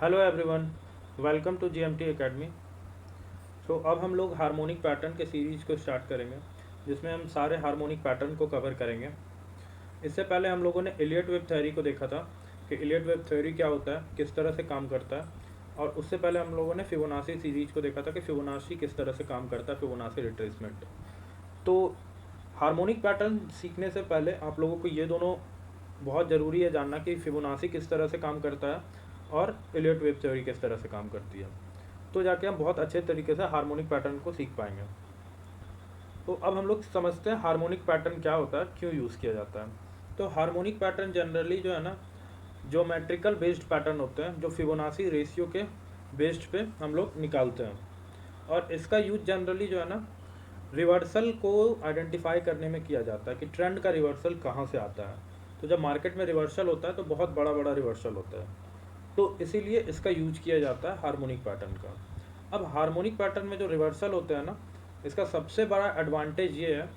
Hello everyone, welcome to GMT academy. So अब हम लोग हार्मोनिक पैटर्न के सीरीज को स्टार्ट करेंगे, जिसमें हम सारे हार्मोनिक पैटर्न को कवर करेंगे। इससे पहले हम लोगों ने इलियट वेव थ्योरी को देखा था कि इलियट वेव थ्योरी क्या होता है, किस तरह से काम करता है। और उससे पहले हम लोगों ने फिबोनाची सीरीज को देखा था कि फिबोनाची किस तरह से काम करता है, फिबोनाची रिट्रेसमेंट। तो हार्मोनिक पैटर्न सीखने से पहले आप लोगों को ये दोनों बहुत ज़रूरी है जानना कि फिबोनाची किस तरह से काम करता है और इलियट वेव थ्योरी किस तरह से काम करती है। तो जाके हम बहुत अच्छे तरीके से हार्मोनिक पैटर्न को सीख पाएंगे। तो अब हम लोग समझते हैं हार्मोनिक पैटर्न क्या होता है, क्यों यूज़ किया जाता है। तो हार्मोनिक पैटर्न जनरली जो है ना, ज्योमेट्रिकल बेस्ड पैटर्न होते हैं, जो फिबोनाची रेशियो के बेस्ड पे हम लोग निकालते हैं। और इसका यूज जनरली जो है ना, रिवर्सल को आइडेंटिफाई करने में किया जाता है कि ट्रेंड का रिवर्सल कहाँ से आता है। तो जब मार्केट में रिवर्सल होता है तो बहुत बड़ा बड़ा रिवर्सल होता है, तो इसीलिए इसका यूज किया जाता है हार्मोनिक पैटर्न का। अब हार्मोनिक पैटर्न में जो रिवर्सल होते हैं ना, इसका सबसे बड़ा एडवांटेज ये है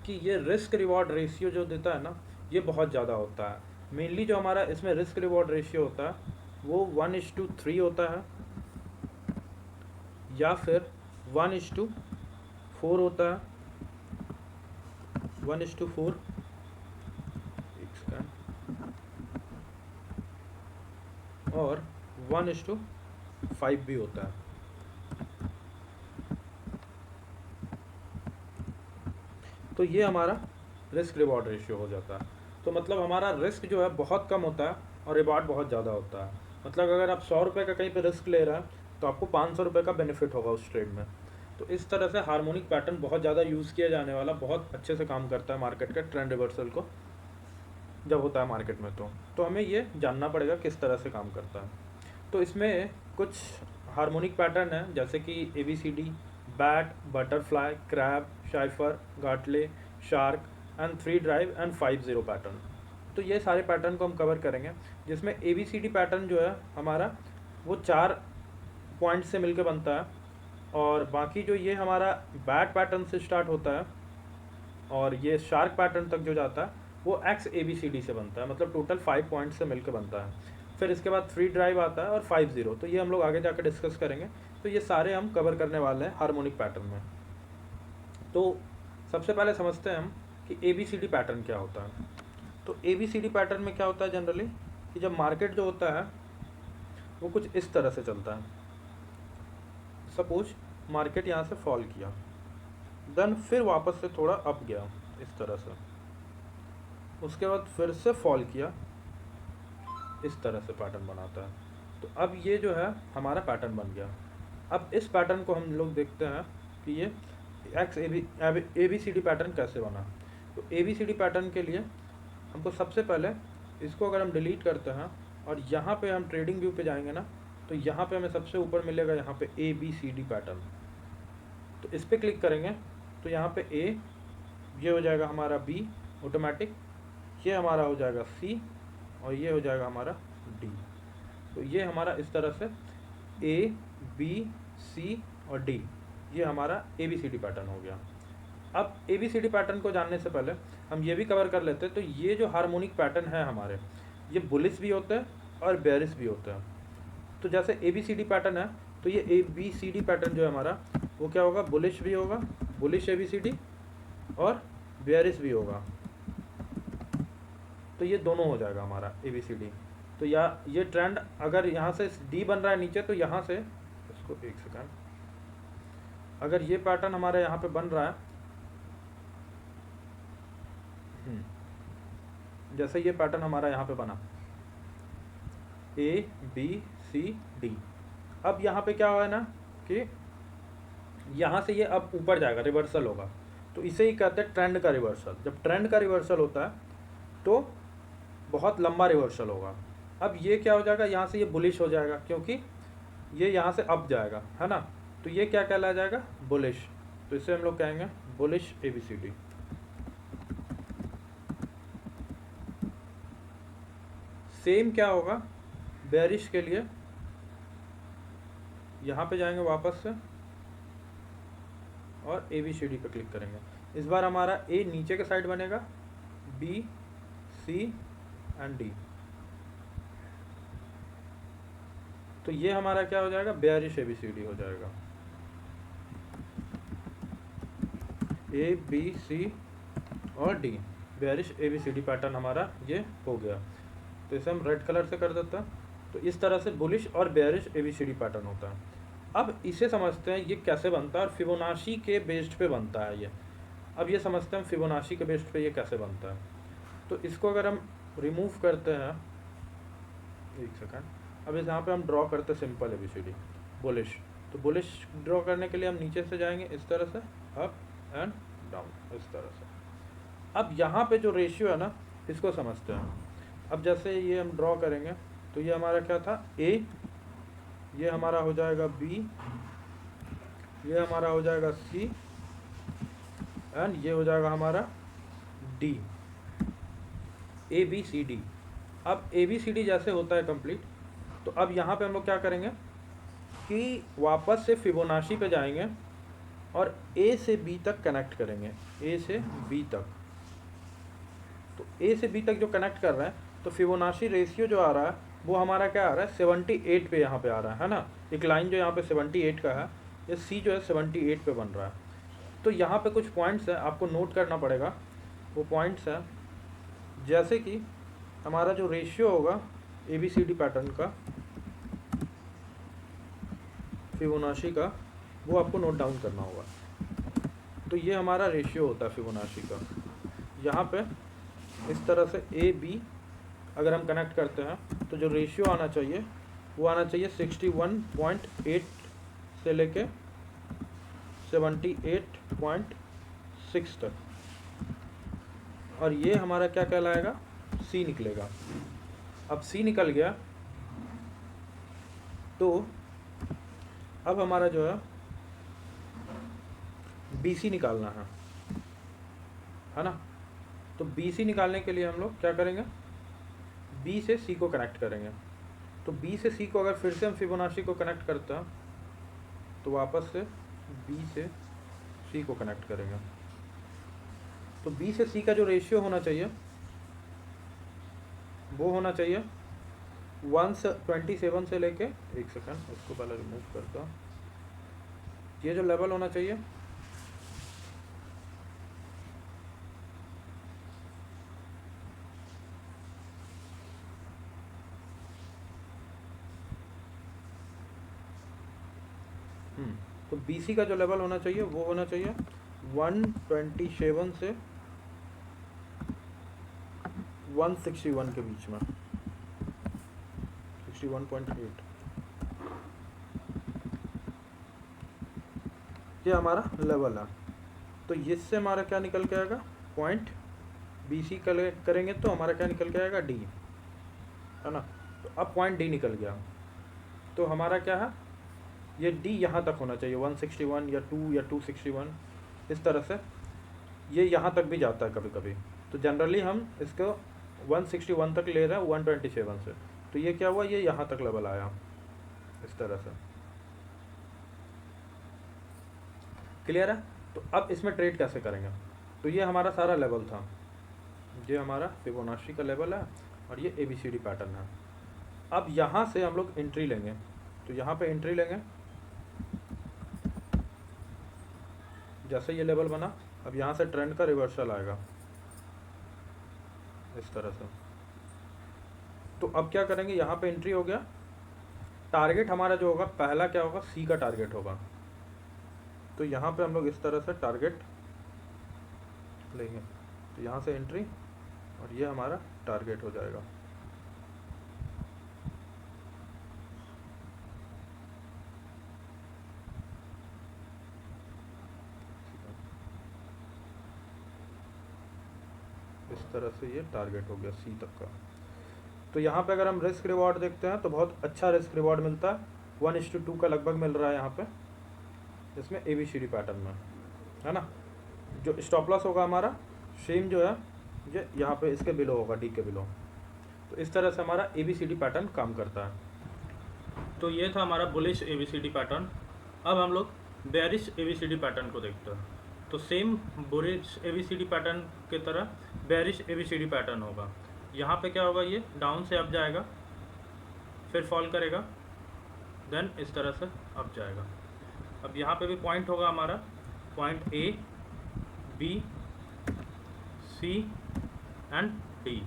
कि ये रिस्क रिवॉर्ड रेशियो जो देता है ना, ये बहुत ज़्यादा होता है। मेनली जो हमारा इसमें रिस्क रिवॉर्ड रेशियो होता है वो 1:3 होता है, या फिर 1:4 होता है। 1:4, एक सेकेंड, और 1:5 भी होता है। तो ये हमारा रिस्क रिवॉर्ड रेशियो हो जाता है। तो मतलब हमारा रिस्क जो है बहुत कम होता है और रिवॉर्ड बहुत ज़्यादा होता है। मतलब अगर आप 100 रुपये का कहीं पे रिस्क ले रहे हैं तो आपको 500 रुपये का बेनिफिट होगा उस ट्रेड में। तो इस तरह से हार्मोनिक पैटर्न बहुत ज़्यादा यूज़ किया जाने वाला, बहुत अच्छे से काम करता है मार्केट के ट्रेंड रिवर्सल को जब होता है मार्केट में। तो हमें ये जानना पड़ेगा किस तरह से काम करता है। तो इसमें कुछ हार्मोनिक पैटर्न है, जैसे कि ABCD, bat, butterfly, crab, cypher, Gartley, shark and 3 drive and 5-0 pattern. तो ये सारे पैटर्न को हम कवर करेंगे, जिसमें ABCD पैटर्न जो है हमारा वो 4 पॉइंट से मिलकर बनता है। और बाकी जो ये हमारा बैट पैटर्न से स्टार्ट होता है और ये शार्क पैटर्न तक जो जाता है वो XABCD से बनता है, मतलब टोटल 5 पॉइंट से मिलकर बनता है। फिर इसके बाद 3 ड्राइव आता है और 5-0, तो ये हम लोग आगे जाकर डिस्कस करेंगे। तो ये सारे हम कवर करने वाले हैं हार्मोनिक पैटर्न में। तो सबसे पहले समझते हैं हम कि ABCD पैटर्न क्या होता है। तो ABCD पैटर्न में क्या होता है जनरली, कि जब मार्केट जो होता है वो कुछ इस तरह से चलता है। सपोज मार्केट यहाँ से फॉल किया, देन फिर वापस से थोड़ा अप गया इस तरह से, उसके बाद फिर से फॉल किया, इस तरह से पैटर्न बनाता है। तो अब ये जो है हमारा पैटर्न बन गया। अब इस पैटर्न को हम लोग देखते हैं कि ये ABCD पैटर्न कैसे बना। तो ABCD पैटर्न के लिए हमको सबसे पहले इसको अगर हम डिलीट करते हैं और यहाँ पे हम ट्रेडिंग व्यू पे जाएंगे ना, तो यहाँ पे हमें सबसे ऊपर मिलेगा यहाँ पे ABCD पैटर्न। तो इस पर क्लिक करेंगे तो यहाँ पे A, ये हो जाएगा हमारा B ऑटोमेटिक, ये हमारा हो जाएगा C और ये हो जाएगा हमारा D। तो ये हमारा इस तरह से A, B, C और D, ये हमारा ABCD पैटर्न हो गया। अब ABCD पैटर्न को जानने से पहले हम ये भी कवर कर लेते हैं। तो ये जो हार्मोनिक पैटर्न है हमारे, ये बुलिश भी होते हैं और बेरिश भी होते हैं। तो जैसे ABCD पैटर्न है, तो ये ABCD पैटर्न जो है हमारा वो क्या होगा, बुलिश भी होगा, बुलिश ABCD, और बेरिश भी होगा। तो ये दोनों हो जाएगा हमारा ABCD। तो या ये ट्रेंड अगर यहाँ से D बन रहा है नीचे, तो यहाँ से इसको एक सेकंड, अगर ये पैटर्न हमारे यहाँ पे बन रहा है, जैसे ये पैटर्न हमारा यहाँ पे बना ABCD, अब यहाँ पे क्या हुआ है ना कि यहाँ से ये अब ऊपर जाएगा, रिवर्सल होगा। तो इसे ही कहते हैं ट्रेंड का रिवर्सल। जब ट्रेंड का रिवर्सल होता है तो बहुत लंबा रिवर्सल होगा। अब ये क्या हो जाएगा, यहाँ से ये बुलिश हो जाएगा, क्योंकि ये यहाँ से अप जाएगा, है ना। तो ये क्या कहला जाएगा, बुलिश। तो इसे हम लोग कहेंगे बुलिश ABCD। सेम क्या होगा बेरिश के लिए, यहाँ पे जाएंगे वापस से और ABCD पे क्लिक करेंगे। इस बार हमारा A नीचे के साइड बनेगा, B, C एंड D। तो ये हमारा क्या हो जाएगा, बेयरिश ABCD हो जाएगा, ABC और D, बेयरिश ABCD पैटर्न हमारा ये हो गया। तो इसे हम रेड कलर से कर देते हैं। तो इस तरह से बुलिश और बेयरिश ABCD पैटर्न होता है। अब इसे समझते हैं ये कैसे बनता है और फिबोनाची के बेस्ड पे बनता है ये। अब ये समझते हैं फिबोनाची के बेस्ड पे ये कैसे बनता है। तो इसको अगर हम रिमूव करते हैं, एक सेकंड, अब इस यहाँ पे हम ड्रॉ करते हैं सिंपल ABCD बुलिश। तो बुलिश ड्रॉ करने के लिए हम नीचे से जाएंगे इस तरह से, अप एंड डाउन इस तरह से। अब यहाँ पे जो रेशियो है ना, इसको समझते हैं। अब जैसे ये हम ड्रॉ करेंगे तो ये हमारा क्या था, A, ये हमारा हो जाएगा B, ये हमारा हो जाएगा C एंड ये हो जाएगा हमारा D, ABCD। अब ABCD जैसे होता है कंप्लीट, तो अब यहाँ पे हम लोग क्या करेंगे कि वापस से फिबोनाची पे जाएंगे और A से B तक कनेक्ट करेंगे, A से B तक। तो A से B तक जो कनेक्ट कर रहे हैं, तो फिबोनाची रेशियो जो आ रहा है वो हमारा क्या आ रहा है, 78 पे यहाँ पे आ रहा है ना। एक लाइन जो यहाँ पे 78 का है, ये C जो है 78 पे बन रहा है। तो यहाँ पे कुछ पॉइंट्स है आपको नोट करना पड़ेगा। वो पॉइंट्स है जैसे कि हमारा जो रेशियो होगा ABCD पैटर्न का, फिबोनाची का, वो आपको नोट डाउन करना होगा। तो ये हमारा रेशियो होता है फिबोनाची का। यहाँ पे इस तरह से AB अगर हम कनेक्ट करते हैं तो जो रेशियो आना चाहिए वो आना चाहिए 61.8 से लेके 78.6 तक, और ये हमारा क्या कहलाएगा, C निकलेगा। अब C निकल गया तो अब हमारा जो है BC निकालना है ना। तो BC निकालने के लिए हम लोग क्या करेंगे, B से C को कनेक्ट करेंगे। तो B से C को अगर फिर से हम फिबोनाची को कनेक्ट करते हैं तो वापस से B से C को कनेक्ट करेंगे। तो B से C का जो रेशियो होना चाहिए वो होना चाहिए 127 से लेके, एक सेकंड उसको पहले रिमूव करता हूँ, ये जो लेवल होना चाहिए तो BC का जो लेवल होना चाहिए वो होना चाहिए 127 से 161 के बीच में, 61.8, ये हमारा लेवल है। तो इससे हमारा क्या निकल के आएगा, पॉइंट BC करेंगे तो हमारा क्या निकल के आएगा, D, है ना। तो अब पॉइंट D निकल गया, तो हमारा क्या है, ये D यहाँ तक होना चाहिए, 161 या 2 या 261 इस तरह से। ये यहाँ तक भी जाता है कभी कभी, तो जनरली हम इसको 161 तक ले रहे हैं 127 से। तो ये क्या हुआ, ये यहाँ तक लेवल आया इस तरह से। क्लियर है। तो अब इसमें ट्रेड कैसे करेंगे, तो ये हमारा सारा लेवल था, ये हमारा फिबोनाची का लेवल है और ये ABCD पैटर्न है। अब यहाँ से हम लोग एंट्री लेंगे, तो यहाँ पे एंट्री लेंगे, जैसे ये लेवल बना, अब यहाँ से ट्रेंड का रिवर्सल आएगा इस तरह से। तो अब क्या करेंगे, यहाँ पे एंट्री हो गया, टारगेट हमारा जो होगा पहला क्या होगा, C का टारगेट होगा। तो यहाँ पे हम लोग इस तरह से टारगेट लेंगे, तो यहाँ से एंट्री और ये हमारा टारगेट हो जाएगा। इस तरह से ये टारगेट हो गया C तक का। तो यहाँ पे अगर हम रिस्क रिवॉर्ड देखते हैं तो बहुत अच्छा रिस्क रिवॉर्ड मिलता है, 1:2 का लगभग मिल रहा है यहाँ पे इसमें ABCD पैटर्न में, है ना। जो स्टॉप लॉस होगा हमारा सेम जो है ये यहाँ पे इसके बिलो होगा, D के बिलो। तो इस तरह से हमारा ABCD पैटर्न काम करता है। तो ये था हमारा बुलिश ABCD पैटर्न। अब हम लोग बेयरिश ABCD पैटर्न को देखते हैं। तो सेम बुलिश ABCD पैटर्न की तरह बेयरिश ABCD पैटर्न होगा। यहाँ पे क्या होगा, ये डाउन से अप जाएगा, फिर फॉल करेगा, देन इस तरह से अप जाएगा। अब यहाँ पे भी पॉइंट होगा हमारा, point A, B, C and D.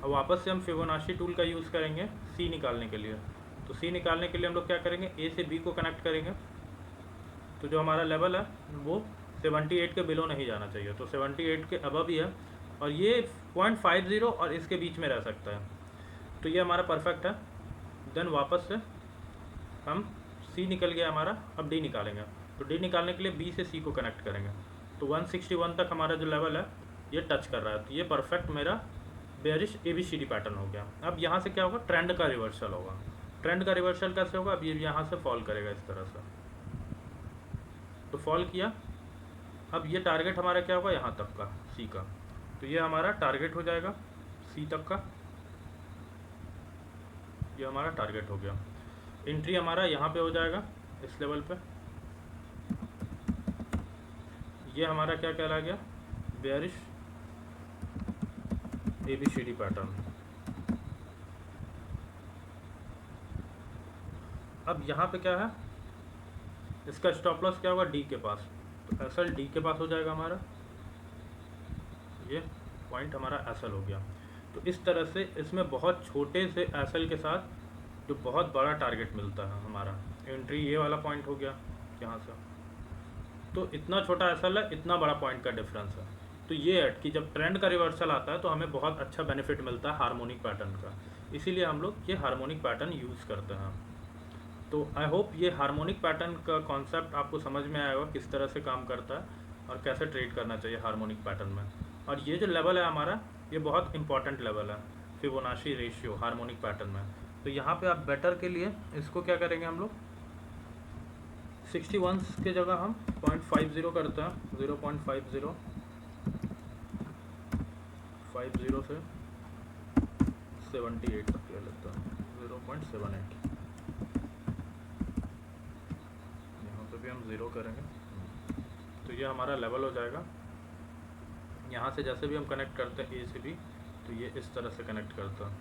अब वापस से हम फिबोनाची टूल का यूज़ करेंगे सी निकालने के लिए। तो सी निकालने के लिए हम लोग क्या करेंगे, ए से बी को कनेक्ट करेंगे। तो जो हमारा लेवल है वो 78 के बिलो नहीं जाना चाहिए, तो 78 के अबव ही है, और ये 0.50 और इसके बीच में रह सकता है। तो ये हमारा परफेक्ट है। देन वापस से हम सी निकल गया हमारा, अब डी निकालेंगे। तो डी निकालने के लिए बी से सी को कनेक्ट करेंगे। तो 161 तक हमारा जो लेवल है ये टच कर रहा है, तो ये परफेक्ट मेरा बेयरिश ABCD पैटर्न हो गया। अब यहाँ से क्या होगा, ट्रेंड का रिवर्सल होगा। ट्रेंड का रिवर्सल कैसे होगा, अब ये यहाँ से फॉल करेगा इस तरह से। तो फॉल किया, अब ये टारगेट हमारा क्या होगा, यहाँ तक का सी का। तो ये हमारा टारगेट हो जाएगा सी तक का, ये हमारा टारगेट हो गया। एंट्री हमारा यहाँ पे हो जाएगा इस लेवल पे। ये हमारा क्या कहला गया, बेयरिश ABCD पैटर्न। अब यहाँ पे क्या है, इसका स्टॉप लॉस क्या होगा, डी के पास। तो एसएल डी के पास हो जाएगा हमारा, ये पॉइंट हमारा एसएल हो गया। तो इस तरह से इसमें बहुत छोटे से एसएल के साथ जो बहुत बड़ा टारगेट मिलता है हमारा। एंट्री ये वाला पॉइंट हो गया यहाँ से, तो इतना छोटा एसएल है, इतना बड़ा पॉइंट का डिफरेंस है। तो ये है कि जब ट्रेंड का रिवर्सल आता है तो हमें बहुत अच्छा बेनिफिट मिलता है हार्मोनिक पैटर्न का, इसीलिए हम लोग ये हार्मोनिक पैटर्न यूज़ करते हैं। तो आई होप ये हार्मोनिक पैटर्न का कॉन्सेप्ट आपको समझ में आएगा, किस तरह से काम करता है और कैसे ट्रेड करना चाहिए हार्मोनिक पैटर्न में। और ये जो लेवल है हमारा, ये बहुत इंपॉर्टेंट लेवल है फिबोनाची रेशियो हार्मोनिक पैटर्न में। तो यहाँ पे आप बेटर के लिए इसको क्या करेंगे, हम लोग 61 के जगह हम 0.50 करते हैं, 0.50 से 78 तक ले लेते हैं, 0.78। यहाँ पे भी हम 0 करेंगे, तो ये हमारा लेवल हो जाएगा। यहाँ से जैसे भी हम कनेक्ट करते हैं ए से बी, तो ये इस तरह से कनेक्ट करता है,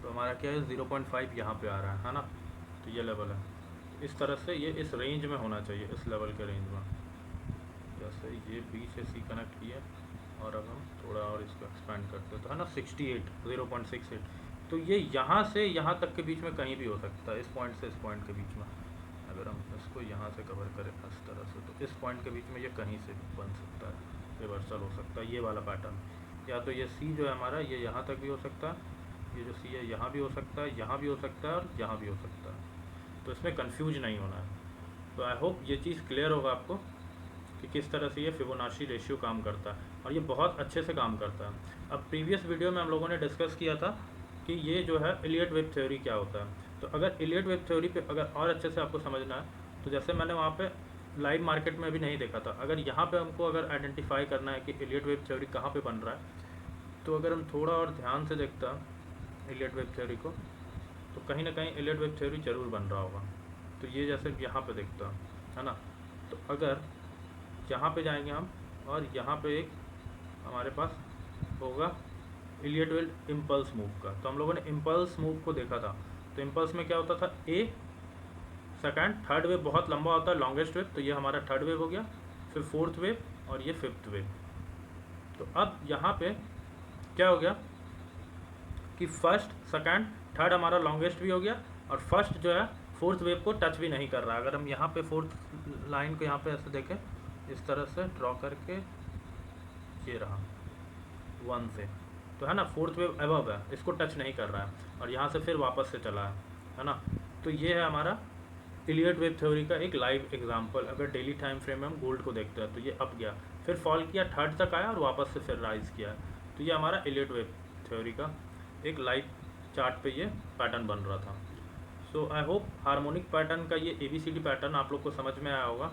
तो हमारा क्या है 0.5 यहाँ पे आ रहा है ना। तो ये लेवल है, इस तरह से ये इस रेंज में होना चाहिए, इस लेवल के रेंज में। जैसे ये बी से सी कनेक्ट किया, और अब हम थोड़ा और इसको एक्सपेंड करते हैं, तो है ना 68, 0.68। तो ये यहाँ से यहाँ तक के बीच में कहीं भी हो सकता है, इस पॉइंट से इस पॉइंट के बीच में। अगर हम इसको यहाँ से कवर करें इस तरह से, तो इस पॉइंट के बीच में ये कहीं से भी बन सकता है, रिवर्सल हो सकता है, ये वाला पैटर्न। या तो ये सी जो है हमारा, ये यहाँ तक भी हो सकता है, ये जो सी है यहाँ भी हो सकता है, यहाँ भी हो सकता है, और यहाँ भी हो सकता है। तो इसमें कंफ्यूज नहीं होना है। तो आई होप ये चीज़ क्लियर होगा आपको कि किस तरह से ये फिबोनाची रेशियो काम करता है, और ये बहुत अच्छे से काम करता है। अब प्रीवियस वीडियो में हम लोगों ने डिस्कस किया था कि ये जो है इलियट वेब थ्योरी क्या होता है। तो अगर इलियट वेब थ्योरी पे अगर और अच्छे से आपको समझना है, तो जैसे मैंने वहाँ पे लाइव मार्केट में भी नहीं देखा था, अगर यहाँ पे हमको अगर आइडेंटिफाई करना है कि इलियट वेब थ्योरी कहाँ पे बन रहा है, तो अगर हम थोड़ा और ध्यान से देखता इलियट वेब थ्योरी को, तो कहीं ना कहीं इलियट वेब थ्योरी जरूर बन रहा होगा। तो ये जैसे यहाँ पे देखता है ना, तो अगर यहाँ पे जाएंगे हम, और यहाँ पे एक हमारे पास होगा इलियट वेब इम्पल्स मूव का। तो हम लोगों ने इम्पल्स मूव को देखा था। तो इम्पल्स में क्या होता था, ए सेकंड, थर्ड वेव बहुत लंबा होता है, लॉन्गेस्ट वेव, तो ये हमारा थर्ड वेव हो गया, फिर फोर्थ वेव, और ये फिफ्थ वेव। तो अब यहाँ पे क्या हो गया कि फर्स्ट सेकंड थर्ड हमारा लॉन्गेस्ट भी हो गया, और फर्स्ट जो है फोर्थ वेव को टच भी नहीं कर रहा। अगर हम यहाँ पे फोर्थ लाइन को यहाँ पे ऐसे देखें, इस तरह से ड्रॉ करके, ये रहा 1 से, तो है ना फोर्थ वेव अबव है, इसको टच नहीं कर रहा है, और यहाँ से फिर वापस से चला है ना। तो ये है हमारा इलियट वेब थ्योरी का एक लाइव एग्जांपल। अगर डेली टाइम फ्रेम में हम गोल्ड को देखते हैं, तो ये अप गया, फिर फॉल किया, थर्ड तक आया, और वापस से फिर राइज किया। तो ये हमारा इलियट वेब थ्योरी का एक लाइव चार्ट पे ये पैटर्न बन रहा था। सो आई होप हार्मोनिक पैटर्न का ये ABCD पैटर्न आप लोग को समझ में आया होगा।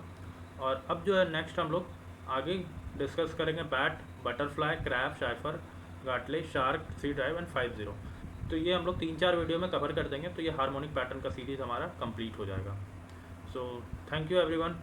और अब जो है नेक्स्ट हम लोग आगे डिस्कस करेंगे bat, butterfly, crab, cypher, Gartley, shark, C drive and 50। तो ये हम लोग 3-4 वीडियो में कवर कर देंगे, तो ये हार्मोनिक पैटर्न का सीरीज़ हमारा कंप्लीट हो जाएगा। So thank you everyone.